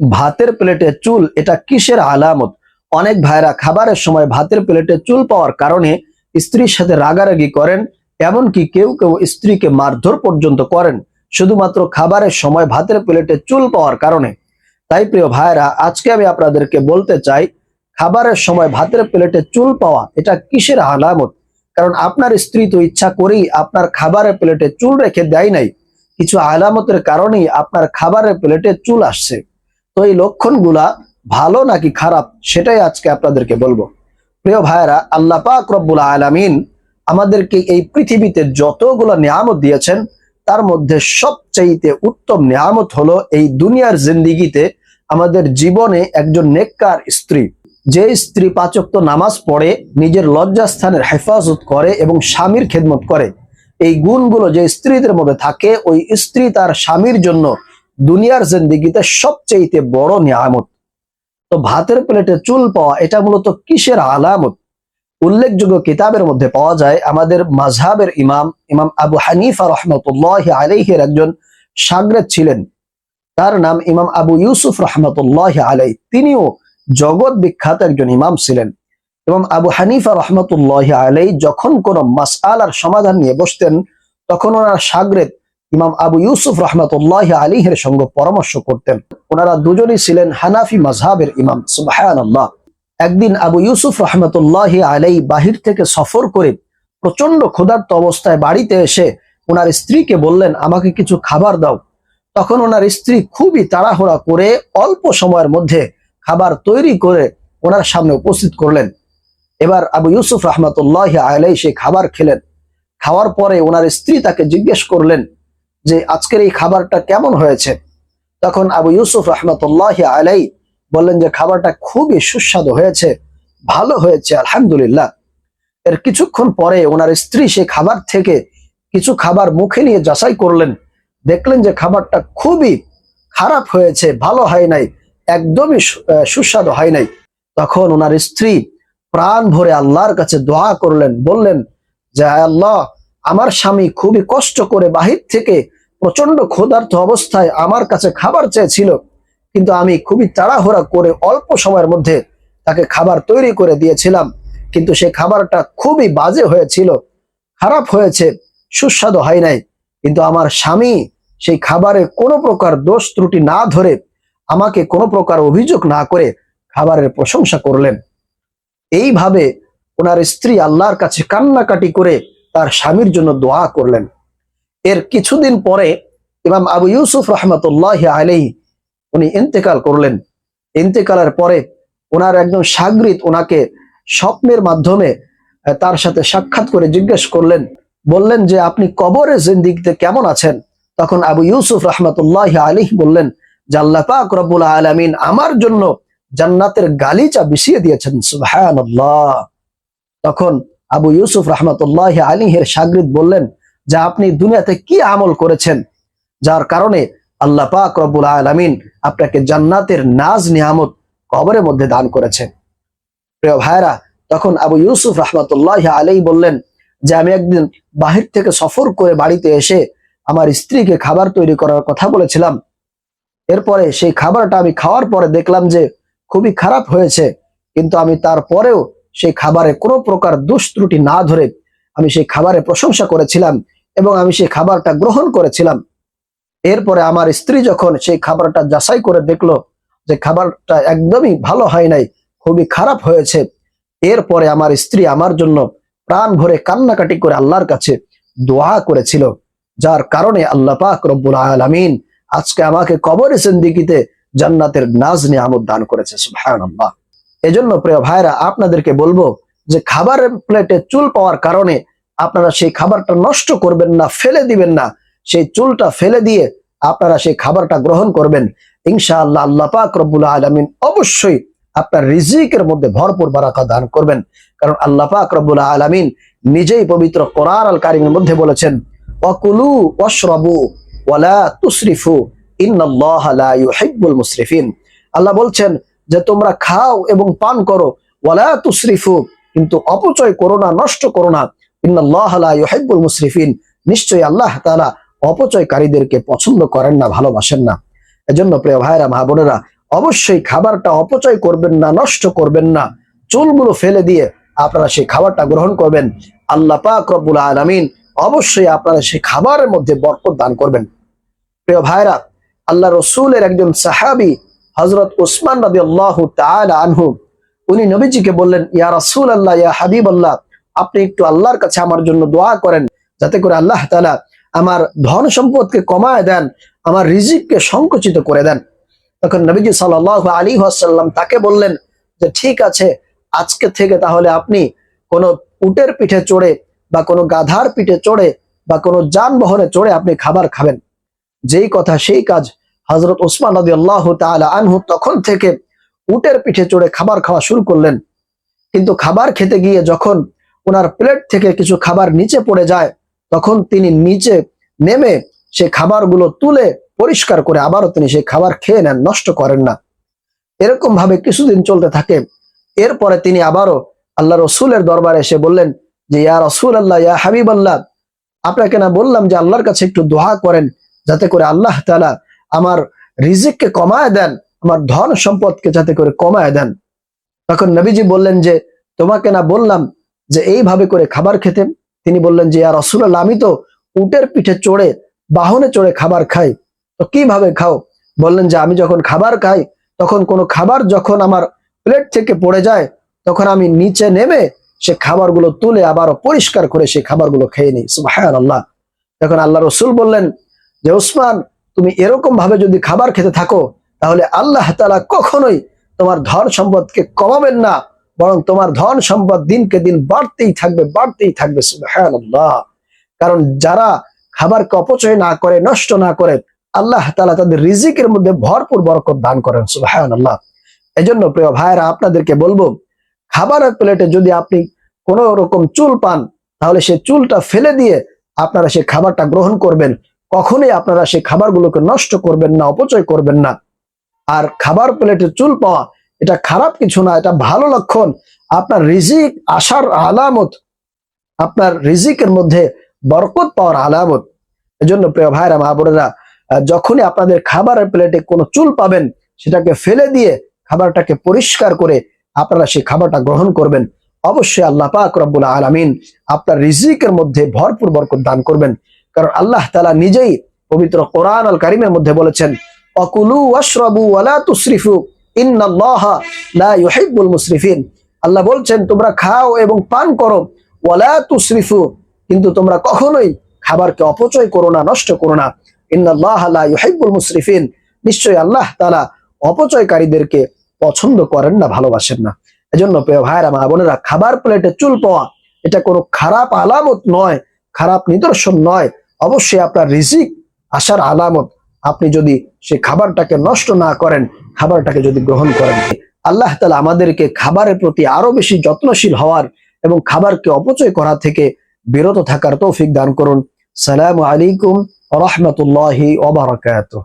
ভাতের প্লেটে চুল, এটা কিসের আলামত? অনেক ভাইরা খাবারের সময় ভাতের প্লেটে চুল পাওয়ার কারণে স্ত্রীর সাথে রাগারাগি করেন, এমনকি কেউ কেউ স্ত্রীকে মারধর পর্যন্ত করেন শুধুমাত্র খাবারের সময় ভাতের প্লেটে চুল পাওয়ার কারণে। তাই প্রিয় ভাইরা, আজকে আমি আপনাদেরকে বলতে চাই, খাবারের সময় ভাতের প্লেটে চুল পাওয়া এটা কিসের আলামত? কারণ আপনার স্ত্রী তো ইচ্ছা করেই আপনার খাবারের প্লেটে চুল রেখে দেয় নাই, কিছু আলামতের কারণেই আপনার খাবারের প্লেটে চুল আসছে। তো এই লক্ষণগুলা ভালো নাকি খারাপ সেটাই আজকে আপনাদেরকে বলবো। প্রিয় ভাইরা, আল্লাহ পাক রব্বুল আলামিন আমাদেরকে এই পৃথিবীতে যতগুলো নিয়ামত দিয়েছেন তার মধ্যে সবচেয়ে উত্তম নিয়ামত হলো এই দুনিয়ার জিন্দিগিতে আমাদের জীবনে একজন নেককার স্ত্রী। যে স্ত্রী 5 ওয়াক্ত নামাজ পড়ে, নিজের লজ্জাস্থানের হেফাজত করে এবং স্বামীর খেদমত করে, এই গুণগুলো যে স্ত্রীদের মধ্যে থাকে, ওই স্ত্রী তার স্বামীর জন্য দুনিয়ার জিন্দিগিতে সবচেয়ে বড় নিয়ামত। তো ভাতের প্লেটে চুল পাওয়া এটা মূলত কিসের আলামত? উল্লেখযোগ্য কিতাবের মধ্যে পাওয়া যায়, আমাদের মাযহাবের ইমাম আবু হানিফা রাহমাতুল্লাহি আলাইহির একজন শাগরেদ ছিলেন, তার নাম ইমাম আবু ইউসুফ রাহমাতুল্লাহি আলাইহি। তিনিও জগৎ বিখ্যাত একজন ইমাম ছিলেন। ইমাম আবু হানিফা রাহমাতুল্লাহি আলাইহি যখন কোন মাসআলার সমাধান নিয়ে বসতেন, তখন ওনার শাগরেদ ইমাম আবু ইউসুফ রাহমাতুল্লাহি আলাইহির সঙ্গে পরামর্শ করতেন। ওনারা দুজনই ছিলেন হানাফি মাযহাবের ইমাম। সুবহানাল্লাহ। একদিন আবু ইউসুফ রাহমাতুল্লাহি আলাইহি বাহির থেকে সফর করে প্রচন্ড ক্ষুধার্ত অবস্থায় বাড়িতে এসে ওনার স্ত্রীকে বললেন, আমাকে কিছু খাবার দাও। তখন ওনার স্ত্রী খুবই তাড়াহুড়া করে অল্প সময়ের মধ্যে খাবার তৈরি করে ওনার সামনে উপস্থিত করলেন। এবার আবু ইউসুফ রাহমাতুল্লাহি আলাইহি সেই খাবার খেলেন। খাওয়ার পরে ওনার স্ত্রী তাকে জিজ্ঞেস করলেন যে আজকের এই খাবারটা কেমন হয়েছে? তখন আবু ইউসুফ রাহমাতুল্লাহি আলাইহি বললেন যে খাবারটা খুবই সুস্বাদু হয়েছে, ভালো হয়েছে, আলহামদুলিল্লাহ। এর কিছুক্ষণ পরে ওনার স্ত্রী সেই খাবার থেকে কিছু খাবার মুখে নিয়ে যাচাই করলেন, দেখলেন যে খাবারটা খুবই খারাপ হয়েছে, ভালো হয় নাই, একদমই সুস্বাদু হয় নাই। তখন ওনার স্ত্রী প্রাণ ভরে আল্লাহর কাছে দোয়া করলেন, বললেন যে আল্লাহ, আমার স্বামী খুবই কষ্ট করে বাহির থেকে প্রচন্ড ক্ষুধার্ত অবস্থায় আমার কাছে খাবার চেয়েছিল, কিন্তু আমি খুবই তাড়াহুড়া করে অল্প সময়ের মধ্যে তাকে খাবার তৈরি করে দিয়েছিলাম, কিন্তু সেই খাবারটা খুবই বাজে হয়েছিল, খারাপ হয়েছে, সুস্বাদু হয় নাই। কিন্তু আমার স্বামী সেই খাবারে কোনো প্রকার দোষ ত্রুটি না ধরে, আমাকে কোনো প্রকার অভিযোগ না করে খাবারের প্রশংসা করলেন। এইভাবে ওনার স্ত্রী আল্লাহর কাছে কান্নাকাটি করে তার স্বামীর জন্য দোয়া করলেন। এর কিছুদিন পরে ইমাম আবু ইউসুফ রাহমাতুল্লাহি আলাইহি উনি ইন্তেকাল করলেন। ইন্তেকালের পরে ওনার একজন শাগরিদ ওনাকে স্বপ্নের মাধ্যমে তার সাথে সাক্ষাৎ করে জিজ্ঞেস করলেন, বললেন যে আপনি কবরে জিন্দেগিতে কেমন আছেন? তখন আবু ইউসুফ রাহমাতুল্লাহি আলাইহি বললেন যে আল্লাহ পাক রব্বুল আলামিন আমার জন্য জান্নাতের গালিচা বিছিয়ে দিয়েছেন। সুবহানাল্লাহ। তখন আবু ইউসুফ রাহমাতুল্লাহি আলাইহির শাগরিদ বললেন যে আপনি দুনিয়াতে কি আমল করেছেন যার কারণে আল্লাহ পাক রব্বুল আলামিন আপনাকে জান্নাতের নাজ নিয়ামত কবরের মধ্যে দান করেছেন? প্রিয় ভাইরা, তখন আবু ইউসুফ রাহমাতুল্লাহি আলাইহি বললেন যে আমি একদিন বাহির থেকে সফর করে বাড়িতে এসে আমার স্ত্রীকে খাবার তৈরি করার কথা বলেছিলাম। এরপরে সেই খাবারটা আমি খাওয়ার পরে দেখলাম যে খুবই খারাপ হয়েছে, কিন্তু আমি তারপরেও সেই খাবারে কোনো প্রকার দোষ ত্রুটি না ধরে আমি সেই খাবারের প্রশংসা করেছিলাম এবং আমি সেই খাবারটা গ্রহণ করেছিলাম। এরপরে আমার স্ত্রী যখন সেই খাবারটা যাচাই করে দেখলো যে খাবারটা একদমই ভালো হয় নাই, খুবই খারাপ হয়েছে, এরপরে আমার স্ত্রী আমার জন্য প্রাণ ভরে কান্নাকাটি করে আল্লাহর কাছে দোয়া করেছিল, যার কারণে আল্লাহ পাক রব্বুল আলামিন আজকে আমাকে কবরে জিন্দেগিতে জান্নাতের নাজ নিয়ামত দান করেছে। সুবহানাল্লাহ। এজন্য প্রিয় ভাইরা, আপনাদেরকে বলবো যে খাবারের প্লেটে চুল পাওয়ার কারণে আপনারা সেই খাবারটা নষ্ট করবেন না, ফেলে দিবেন না। সেই চুলটা ফেলে দিয়ে আপনারা সেই খাবারটা গ্রহণ করবেন, ইনশাআল্লাহ আল্লাহ পাক রব্বুল আলামিন অবশ্যই আপনার রিজিকের মধ্যে ভরপুর বারাকা দান করবেন। কারণ আল্লাহ পাক রব্বুল আলামিন নিজেই পবিত্র কোরআন আল কারীমের মধ্যে বলেছেন, ওয়াকুলু ওয়াশরাবু ওয়ালা তুসরিফু ইন্নাল্লাহা লা ইউহিব্বুল মুসরিফিন। আল্লাহ বলছেন যে তোমরা খাও এবং পান করো, ওয়ালা তুসরিফু, কিন্তু অপচয় করো না, নষ্ট করো না। ইন্নাল্লাহা লা ইউহিব্বুল মুসরিফিন, নিশ্চয়ই আল্লাহ তাআলা অপচয়কারীদেরকে পছন্দ করেন না, ভালোবাসেন না। এজন্য প্রিয় ভাইরা, মা বোনেরা, অবশ্যই খাবারটা অপচয় করবেন না, নষ্ট করবেন না। চুলগুলো ফেলে দিয়ে আপনারা সেই খাবারটা গ্রহণ করবেন। আল্লাহ পাক রব্বুল আলামিন অবশ্যই আপনারা সেই খাবারের মধ্যে বরকত দান করবেন। প্রিয় ভাইরা, আল্লাহ রসুলের একজন সাহাবী হযরত উসমান রাদিয়াল্লাহু তাআলা আনহু, উনি নবীজিকে বললেন, ইয়া রাসূলুল্লাহ, ইয়া হাবিবাল্লাহ, আপনি একটু আল্লাহর কাছে আমার জন্য দোয়া করেন, যাতে করে আল্লাহ তাআলা আমার ধন সম্পদকে কমায় দেন, আমার রিজিককে সংকুচিত করে দেন। তখন নবীজি সাল্লাল্লাহু আলাইহি ওয়াসাল্লাম তাকে বললেন যে ঠিক আছে, আজকে থেকে তাহলে আপনি কোনো উটের পিঠে চড়ে বা কোনো গাধার পিঠে চড়ে বা কোনো যানবাহনে চড়ে আপনি খাবার খাবেন। যেই কথা সেই কাজ। হযরত উসমান রাদিয়াল্লাহু তাআলা আনহু তখন থেকে উটের পিঠে চড়ে খাবার খাওয়া শুরু করলেন। কিন্তু খাবার খেতে গিয়ে যখন ওনার প্লেট থেকে কিছু খাবার নিচে পড়ে যায়, তখন তিনি নিচে নেমে সেই খাবারগুলো তুলে পরিষ্কার করে আবারও তিনি সেই খাবার খেয়ে নেন, নষ্ট করেন না। এরকম ভাবে কিছুদিন চলতে থাকে। এরপরে তিনি আবারও আল্লাহ রসুলের দরবারে এসে বললেন যে, ইয়া রাসূলুল্লাহ, ইয়া হাবিবাল্লাহ, আপনাকে না বললাম যে আল্লাহর কাছে একটু দোয়া করেন, যাতে করে আল্লাহ তাআলা আমার রিজিককে কমায় দেন, আমার ধন সম্পদকে যাতে করে কমায় দেন। তখন নবীজি বললেন যে, তোমাকে না বললাম যে এইভাবে করে খাবার খেতে? তিনি বললেন যে, ইয়া রাসূলুল্লাহ, আমি তো উটের পিঠে চড়ে, বাহনে চড়ে খাবার খাই। তো কিভাবে খাও? বললেন যে, আমি যখন খাবার খাই, তখন কোনো খাবার যখন আমার প্লেট থেকে পড়ে যায়, তখন আমি নিচে নেমে সে খাবারগুলো তুলে আবারও পরিষ্কার করে সেই খাবারগুলো খেয়ে নিই। সুবহানাল্লাহ। তখন আল্লাহ রসুল বললেন যে, উসমান, তুমি এরকম ভাবে যদি খাবার খেতে থাকো, তাহলে আল্লাহ তাআলা কখনোই তোমার ধন সম্পদকে কমাবেন না, বরং তোমার ধন সম্পদ দিনকে দিন বাড়তেই থাকবে, বাড়তেই থাকবে। সুবহানাল্লাহ। কারণ যারা খাবারকে অপচয় না করে, নষ্ট না করে, আল্লাহ তাআলা তাদের রিজিকের মধ্যে ভরপুর বরকত দান করেন। সুবহানাল্লাহ। এজন্য প্রিয় ভাইরা, আপনাদেরকে বলবো, খাবারের প্লেটে যদি আপনি কোনো রকম চুল পান, তাহলে সেই চুলটা ফেলে দিয়ে আপনারা সেই খাবারটা গ্রহণ করবেন। কখনোই আপনারা সেই খাবারগুলোকে নষ্ট করবেন না, অপচয় করবেন না। আর খাবার প্লেটে চুল পাওয়া এটা খারাপ কিছু না, এটা ভালো লক্ষণ। আপনার রিজিক আসার আলামত, আপনার রিজিকের মধ্যে বরকত পাওয়ার আলামত। এজন্য প্রিয় ভাইরা, মা বোনেরা, যখনই আপনাদের খাবারের প্লেটে কোনো চুল পাবেন, সেটাকে ফেলে দিয়ে খাবারটাকে পরিষ্কার করে আপনারা সেই খাবারটা গ্রহণ করবেন। অবশ্যই আল্লাহ পাক রব্বুল আলামিন আপনার রিজিকের মধ্যে ভরপুর বরকত দান করবেন। কারণ আল্লাহ তাআলা নিজেই পবিত্র কোরআন আল কারীমের মধ্যে বলেছেন, অকুলু ওয়াশরাবু ওয়ালা তুসরিফু ইন্নাল্লাহা লা ইউহিব্বুল মুসরিফিন। আল্লাহ বলছেন, তোমরা খাও এবং পান করো, ওয়ালা তুসরিফু, কিন্তু তোমরা কখনোই খাবারকে অপচয় করো না, নষ্ট করো না। ইন্নাল্লাহা লা ইউহিব্বুল মুসরিফিন, নিশ্চয়ই আল্লাহ তাআলা অপচয়কারীদেরকে পছন্দ করেন না, ভালোবাসেন না। এজন্য প্রিয় ভাইরা, মা বোনেরা, খাবার প্লেটে চুল পাওয়া এটা কোনো খারাপ আলামত নয়, খারাপ নিদর্শন নয়। অবশ্যই আপনার রিজিক আসার আলামত। আপনি যদি সেই খাবারটাকে নষ্ট না করেন, খাবারটাকে যদি গ্রহণ করেন। আল্লাহ তাআলা আমাদেরকে খাবারের প্রতি আরো বেশি যত্নশীল হওয়ার এবং খাবারকে অপচয় করা থেকে বিরত থাকার তৌফিক দান করুন। সালামু আলাইকুম ওয়া রাহমাতুল্লাহি ওয়া বারাকাতুহু।